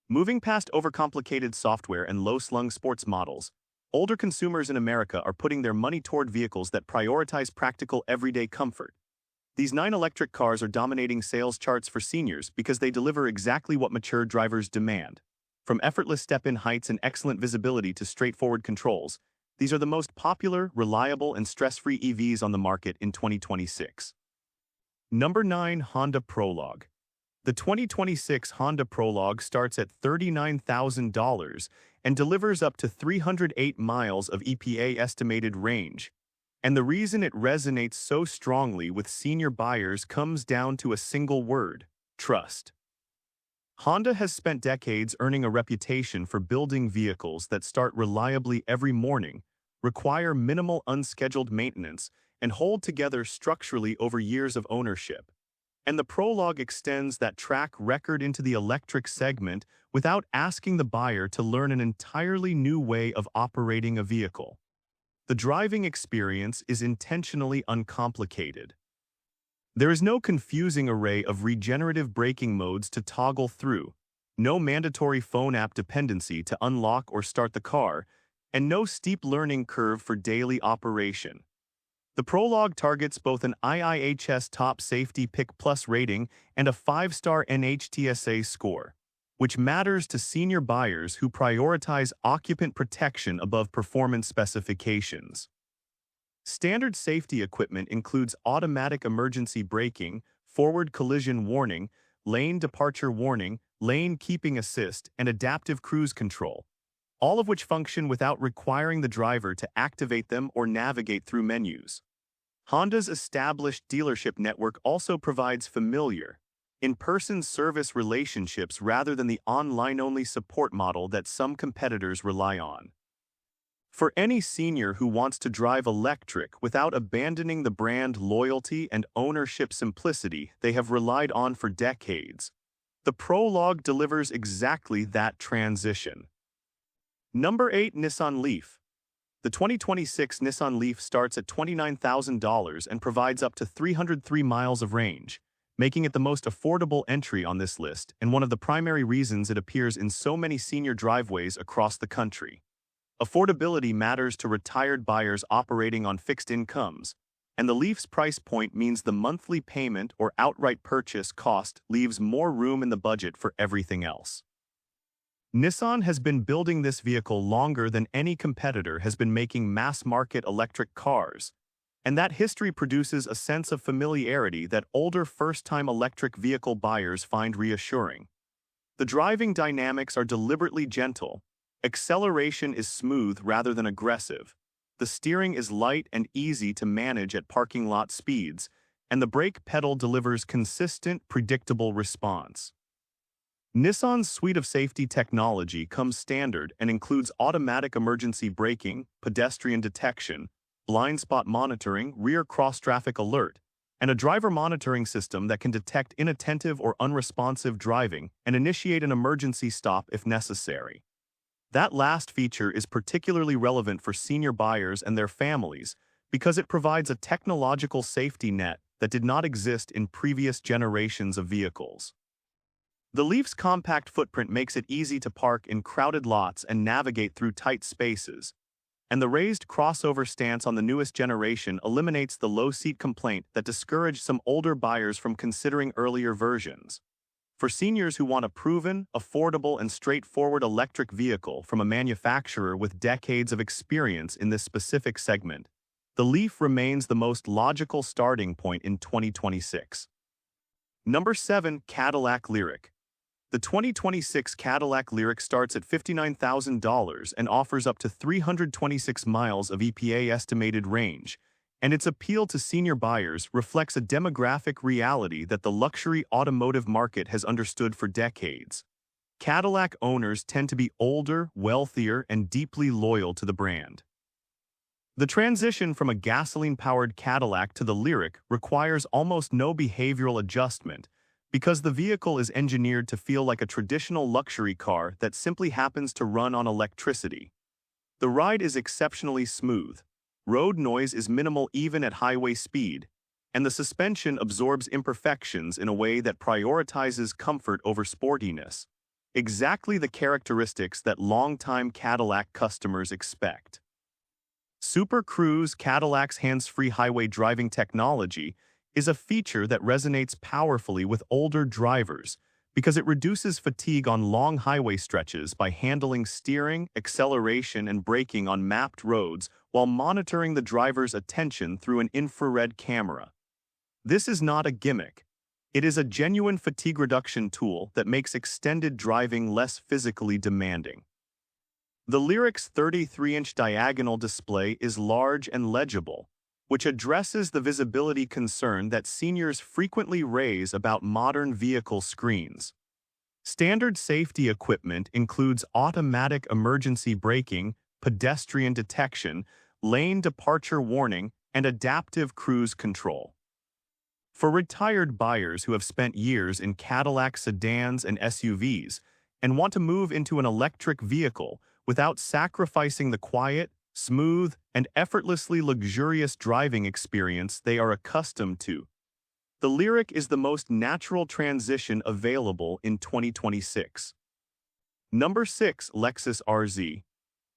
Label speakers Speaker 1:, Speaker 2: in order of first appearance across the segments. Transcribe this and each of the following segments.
Speaker 1: Moving past overcomplicated software and low-slung sports models, older consumers in America are putting their money toward vehicles that prioritize practical everyday comfort. These 9 electric cars are dominating sales charts for seniors because they deliver exactly what mature drivers demand. From effortless step-in heights and excellent visibility to straightforward controls, these are the most popular, reliable, and stress-free EVs on the market in 2026. Number 9. Honda Prologue. The 2026 Honda Prologue starts at $39,000 and delivers up to 308 miles of EPA estimated range. And the reason it resonates so strongly with senior buyers comes down to a single word: trust. Honda has spent decades earning a reputation for building vehicles that start reliably every morning, require minimal unscheduled maintenance, and hold together structurally over years of ownership. And the Prologue extends that track record into the electric segment without asking the buyer to learn an entirely new way of operating a vehicle. The driving experience is intentionally uncomplicated. There is no confusing array of regenerative braking modes to toggle through, no mandatory phone app dependency to unlock or start the car, and no steep learning curve for daily operation. The Prologue targets both an IIHS Top Safety Pick Plus rating and a 5-star NHTSA score, which matters to senior buyers who prioritize occupant protection above performance specifications. Standard safety equipment includes automatic emergency braking, forward collision warning, lane departure warning, lane keeping assist, and adaptive cruise control, all of which function without requiring the driver to activate them or navigate through menus. Honda's established dealership network also provides familiar, in-person service relationships rather than the online-only support model that some competitors rely on. For any senior who wants to drive electric without abandoning the brand loyalty and ownership simplicity they have relied on for decades, the Prologue delivers exactly that transition. Number 8. Nissan Leaf. The 2026 Nissan Leaf starts at $29,000 and provides up to 303 miles of range, making it the most affordable entry on this list and one of the primary reasons it appears in so many senior driveways across the country. Affordability matters to retired buyers operating on fixed incomes, and the Leaf's price point means the monthly payment or outright purchase cost leaves more room in the budget for everything else. Nissan has been building this vehicle longer than any competitor has been making mass-market electric cars, and that history produces a sense of familiarity that older first-time electric vehicle buyers find reassuring. The driving dynamics are deliberately gentle, acceleration is smooth rather than aggressive, the steering is light and easy to manage at parking lot speeds, and the brake pedal delivers consistent, predictable response. Nissan's suite of safety technology comes standard and includes automatic emergency braking, pedestrian detection, blind spot monitoring, rear cross-traffic alert, and a driver monitoring system that can detect inattentive or unresponsive driving and initiate an emergency stop if necessary. That last feature is particularly relevant for senior buyers and their families because it provides a technological safety net that did not exist in previous generations of vehicles. The Leaf's compact footprint makes it easy to park in crowded lots and navigate through tight spaces, and the raised crossover stance on the newest generation eliminates the low-seat complaint that discouraged some older buyers from considering earlier versions. For seniors who want a proven, affordable, and straightforward electric vehicle from a manufacturer with decades of experience in this specific segment, the Leaf remains the most logical starting point in 2026. Number 7. Cadillac Lyriq. The 2026 Cadillac Lyriq starts at $59,000 and offers up to 326 miles of EPA estimated range, and its appeal to senior buyers reflects a demographic reality that the luxury automotive market has understood for decades. Cadillac owners tend to be older, wealthier, and deeply loyal to the brand. The transition from a gasoline-powered Cadillac to the Lyriq requires almost no behavioral adjustment, because the vehicle is engineered to feel like a traditional luxury car that simply happens to run on electricity. The ride is exceptionally smooth, road noise is minimal even at highway speed, and the suspension absorbs imperfections in a way that prioritizes comfort over sportiness. exactly the characteristics that longtime Cadillac customers expect. Super Cruise, Cadillac's hands-free highway driving technology, is a feature that resonates powerfully with older drivers because it reduces fatigue on long highway stretches by handling steering, acceleration, and braking on mapped roads while monitoring the driver's attention through an infrared camera. This is not a gimmick. It is a genuine fatigue reduction tool that makes extended driving less physically demanding. The Lyriq's 33-inch diagonal display is large and legible, which addresses the visibility concern that seniors frequently raise about modern vehicle screens. Standard safety equipment includes automatic emergency braking, pedestrian detection, lane departure warning, and adaptive cruise control. For retired buyers who have spent years in Cadillac sedans and SUVs and want to move into an electric vehicle without sacrificing the quiet, smooth, and effortlessly luxurious driving experience they are accustomed to, the Lyriq is the most natural transition available in 2026. Number 6. Lexus RZ.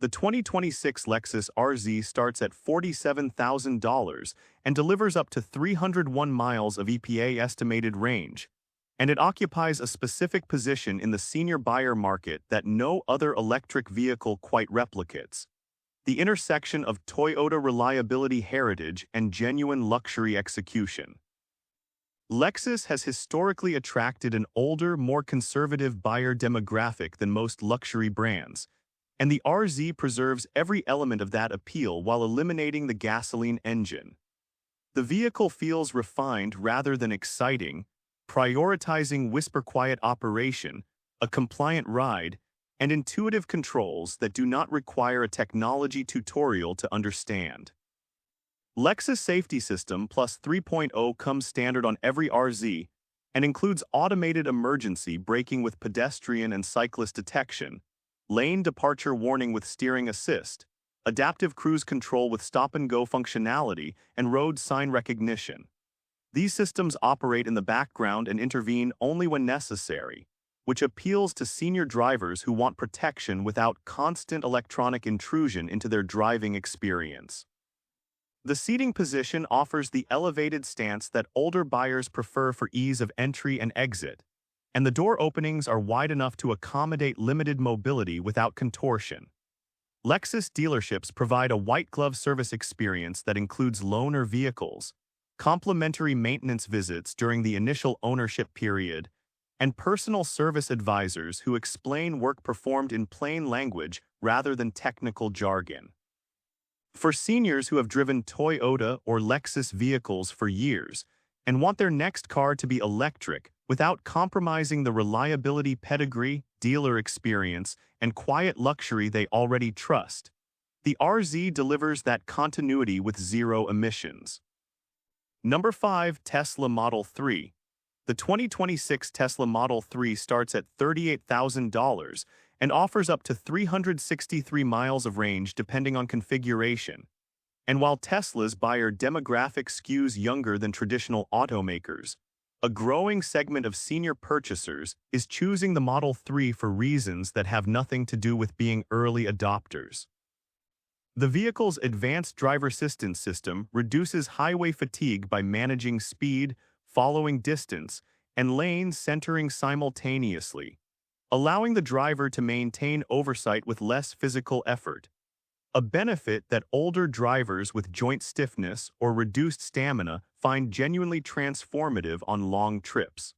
Speaker 1: The 2026 Lexus RZ starts at $47,000 and delivers up to 301 miles of EPA estimated range, and it occupies a specific position in the senior buyer market that no other electric vehicle quite replicates: the intersection of Toyota reliability heritage and genuine luxury execution. Lexus has historically attracted an older, more conservative buyer demographic than most luxury brands, and the RZ preserves every element of that appeal while eliminating the gasoline engine. The vehicle feels refined rather than exciting, prioritizing whisper-quiet operation, a compliant ride, and intuitive controls that do not require a technology tutorial to understand. Lexus Safety System Plus 3.0 comes standard on every RZ and includes automated emergency braking with pedestrian and cyclist detection, lane departure warning with steering assist, adaptive cruise control with stop-and-go functionality, and road sign recognition. These systems operate in the background and intervene only when necessary, which appeals to senior drivers who want protection without constant electronic intrusion into their driving experience. The seating position offers the elevated stance that older buyers prefer for ease of entry and exit, and the door openings are wide enough to accommodate limited mobility without contortion. Lexus dealerships provide a white-glove service experience that includes loaner vehicles, complimentary maintenance visits during the initial ownership period, and personal service advisors who explain work performed in plain language rather than technical jargon. For seniors who have driven Toyota or Lexus vehicles for years and want their next car to be electric without compromising the reliability pedigree, dealer experience, and quiet luxury they already trust, the RZ delivers that continuity with zero emissions. Number 5. Tesla Model 3. The 2026 Tesla Model 3 starts at $38,000 and offers up to 363 miles of range depending on configuration. And while Tesla's buyer demographic skews younger than traditional automakers, a growing segment of senior purchasers is choosing the Model 3 for reasons that have nothing to do with being early adopters. The vehicle's advanced driver assistance system reduces highway fatigue by managing speed, following distance, and lane centering simultaneously, allowing the driver to maintain oversight with less physical effort, a benefit that older drivers with joint stiffness or reduced stamina find genuinely transformative on long trips.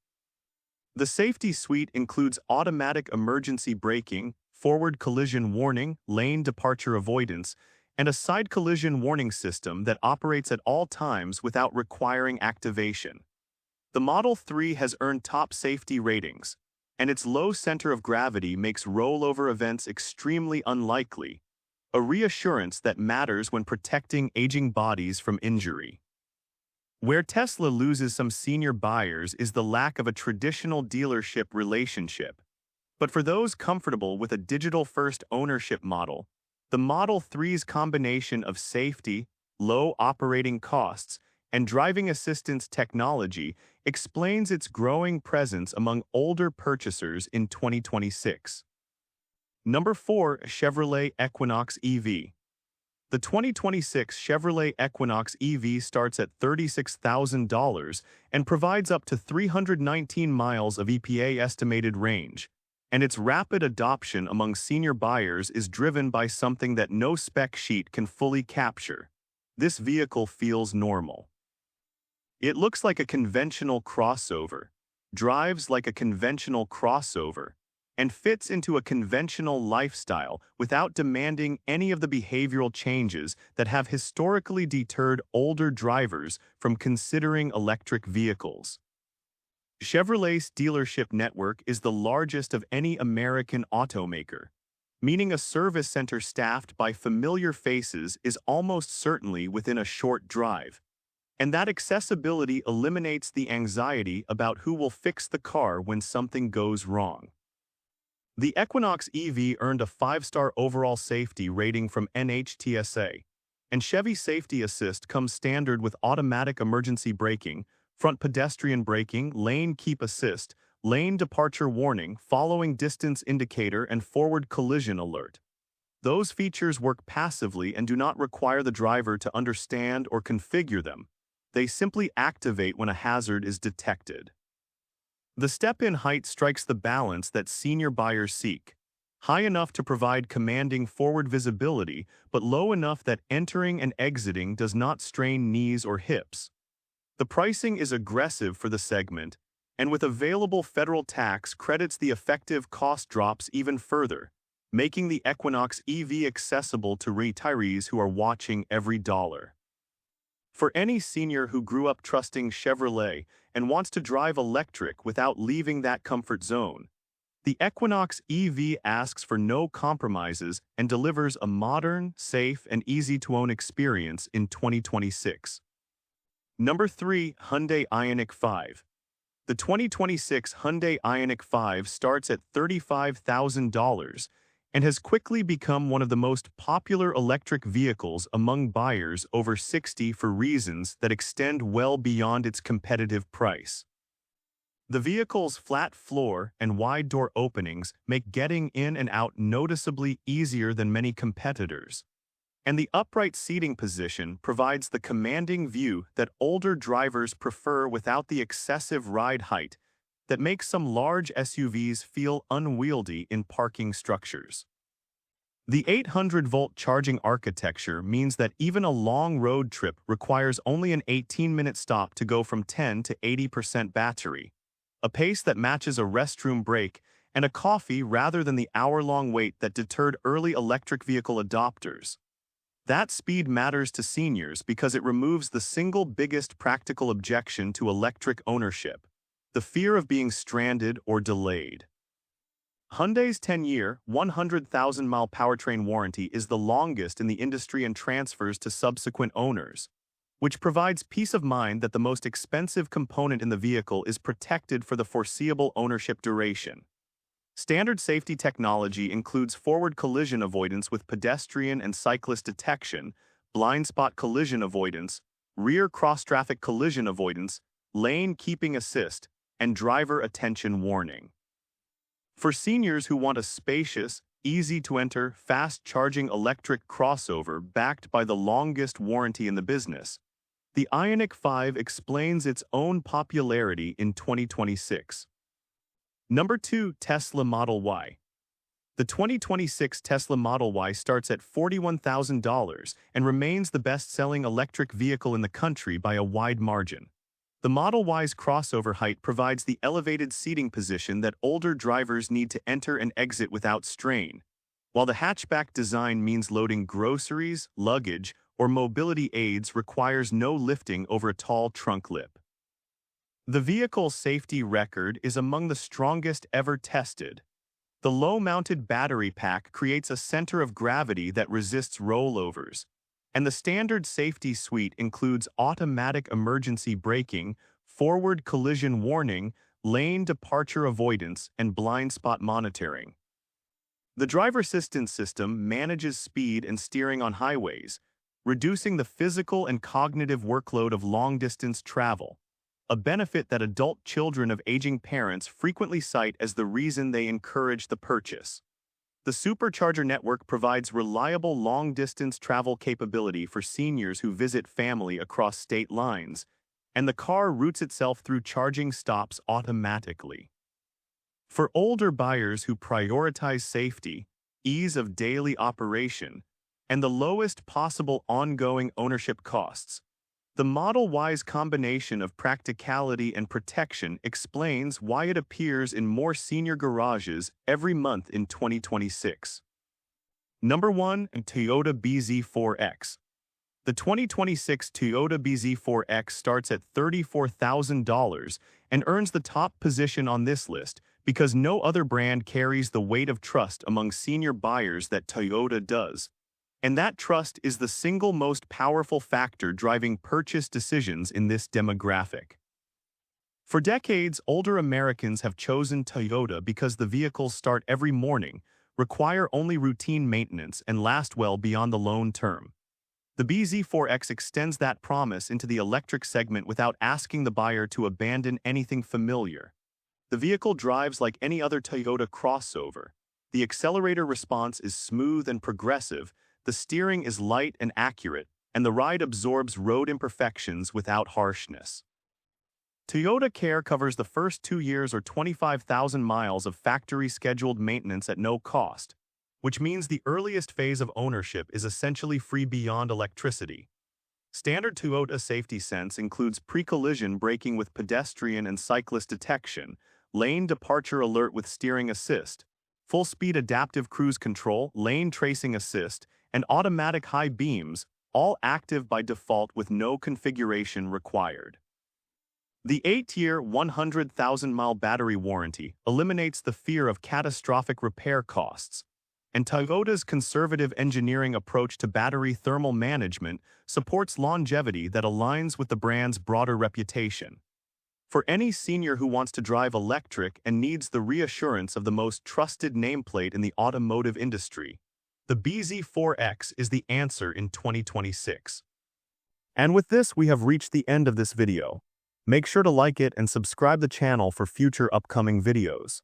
Speaker 1: The safety suite includes automatic emergency braking, forward collision warning, lane departure avoidance, and a side collision warning system that operates at all times without requiring activation. The Model 3 has earned top safety ratings, and its low center of gravity makes rollover events extremely unlikely, a reassurance that matters when protecting aging bodies from injury. Where Tesla loses some senior buyers is the lack of a traditional dealership relationship. But for those comfortable with a digital-first ownership model, the Model 3's combination of safety, low operating costs, and driving assistance technology explains its growing presence among older purchasers in 2026. Number 4. Chevrolet Equinox EV. The 2026 Chevrolet Equinox EV starts at $36,000 and provides up to 319 miles of EPA estimated range, and its rapid adoption among senior buyers is driven by something that no spec sheet can fully capture. This vehicle feels normal. It looks like a conventional crossover, drives like a conventional crossover, and fits into a conventional lifestyle without demanding any of the behavioral changes that have historically deterred older drivers from considering electric vehicles. Chevrolet's dealership network is the largest of any American automaker, meaning a service center staffed by familiar faces is almost certainly within a short drive. And that accessibility eliminates the anxiety about who will fix the car when something goes wrong. The Equinox EV earned a 5-star overall safety rating from NHTSA, and Chevy Safety Assist comes standard with automatic emergency braking, front pedestrian braking, lane keep assist, lane departure warning, following distance indicator, and forward collision alert. Those features work passively and do not require the driver to understand or configure them. They simply activate when a hazard is detected. The step-in height strikes the balance that senior buyers seek, high enough to provide commanding forward visibility, but low enough that entering and exiting does not strain knees or hips. The pricing is aggressive for the segment, and with available federal tax credits, the effective cost drops even further, making the Equinox EV accessible to retirees who are watching every dollar. For any senior who grew up trusting Chevrolet and wants to drive electric without leaving that comfort zone, the Equinox EV asks for no compromises and delivers a modern, safe, and easy-to-own experience in 2026. Number 3. Hyundai Ioniq 5. The 2026 Hyundai Ioniq 5 starts at $35,000 and has quickly become one of the most popular electric vehicles among buyers over 60 for reasons that extend well beyond its competitive price. The vehicle's flat floor and wide door openings make getting in and out noticeably easier than many competitors, and the upright seating position provides the commanding view that older drivers prefer without the excessive ride height that makes some large SUVs feel unwieldy in parking structures. The 800-volt charging architecture means that even a long road trip requires only an 18-minute stop to go from 10 to 80% battery, a pace that matches a restroom break and a coffee rather than the hour-long wait that deterred early electric vehicle adopters. That speed matters to seniors because it removes the single biggest practical objection to electric ownership: the fear of being stranded or delayed. Hyundai's 10-year, 100,000-mile powertrain warranty is the longest in the industry and transfers to subsequent owners, which provides peace of mind that the most expensive component in the vehicle is protected for the foreseeable ownership duration. Standard safety technology includes forward collision avoidance with pedestrian and cyclist detection, blind spot collision avoidance, rear cross-traffic collision avoidance, lane keeping assist, and driver attention warning. For seniors who want a spacious, easy-to-enter, fast-charging electric crossover backed by the longest warranty in the business, the Ioniq 5 explains its own popularity in 2026. Number 2. Tesla Model Y. The 2026 Tesla Model Y starts at $41,000 and remains the best-selling electric vehicle in the country by a wide margin. The Model Y's crossover height provides the elevated seating position that older drivers need to enter and exit without strain, while the hatchback design means loading groceries, luggage, or mobility aids requires no lifting over a tall trunk lip. The vehicle's safety record is among the strongest ever tested. The low-mounted battery pack creates a center of gravity that resists rollovers, and the standard safety suite includes automatic emergency braking, forward collision warning, lane departure avoidance, and blind spot monitoring. The driver assistance system manages speed and steering on highways, reducing the physical and cognitive workload of long-distance travel, a benefit that adult children of aging parents frequently cite as the reason they encourage the purchase. The supercharger network provides reliable long-distance travel capability for seniors who visit family across state lines, and the car routes itself through charging stops automatically. For older buyers who prioritize safety, ease of daily operation, and the lowest possible ongoing ownership costs, the Model Y's combination of practicality and protection explains why it appears in more senior garages every month in 2026. Number 1. Toyota BZ4X. The 2026 Toyota BZ4X starts at $34,000 and earns the top position on this list because no other brand carries the weight of trust among senior buyers that Toyota does. And that trust is the single most powerful factor driving purchase decisions in this demographic. For decades, older Americans have chosen Toyota because the vehicles start every morning, require only routine maintenance, and last well beyond the loan term. The BZ4X extends that promise into the electric segment without asking the buyer to abandon anything familiar. The vehicle drives like any other Toyota crossover. The accelerator response is smooth and progressive, the steering is light and accurate, and the ride absorbs road imperfections without harshness. Toyota Care covers the first 2 years or 25,000 miles of factory-scheduled maintenance at no cost, which means the earliest phase of ownership is essentially free beyond electricity. Standard Toyota Safety Sense includes pre-collision braking with pedestrian and cyclist detection, lane departure alert with steering assist, full-speed adaptive cruise control, lane tracing assist, and automatic high beams, all active by default with no configuration required. The 8-year, 100,000-mile battery warranty eliminates the fear of catastrophic repair costs, and Toyota's conservative engineering approach to battery thermal management supports longevity that aligns with the brand's broader reputation. For any senior who wants to drive electric and needs the reassurance of the most trusted nameplate in the automotive industry, the BZ4X is the answer in 2026. And with this, we have reached the end of this video. Make sure to like it and subscribe the channel for future upcoming videos.